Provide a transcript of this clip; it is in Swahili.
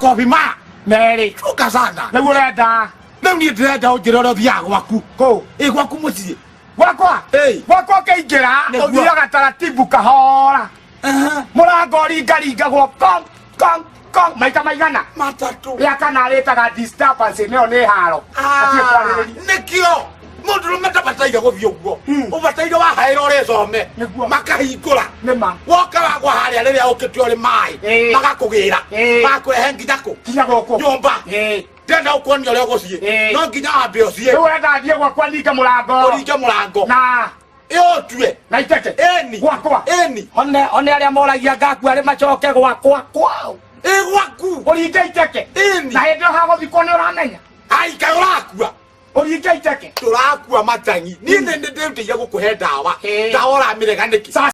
Kopi ma Mary chuka sana na urenda na ni ndĩrenda ũnjĩra ũthia gwaku ko gwaku mũciĩ gwakwa gwakwa kaingĩra ũthiaga taratibu kahora mũrango ringaringagwo kong maita maigana matatũ rĩa kana rĩtaga disturbance nĩyo nĩ haro nĩkĩo mũndũ rũmetabataiga gũthiĩ ũguo ũbataire wahaĩra ũrĩcome makahingũra woka wagwa harĩa rĩrĩa ũkĩte ũrĩ maĩ magakũgĩra magakũrehe nginya kũ nyũmba ndenda ũkuonia ũrĩa ũgũciĩ no nginya wambe ũciĩ rĩu wenda thiĩ gwakwa ninge mũrango na ĩũtue na iteke ĩni gwakwa one arĩa moragia ngakua arĩ macoke gwakwa kwao gwaku ũringe iteke na hĩndĩ ĩyo hagũthikwo nĩ ũramenya kaĩ ũrakua ũringe iteke tũrakua matangi niĩ nĩ ndĩrutĩire gũkũhe ndawa ũramĩrega nĩkĩ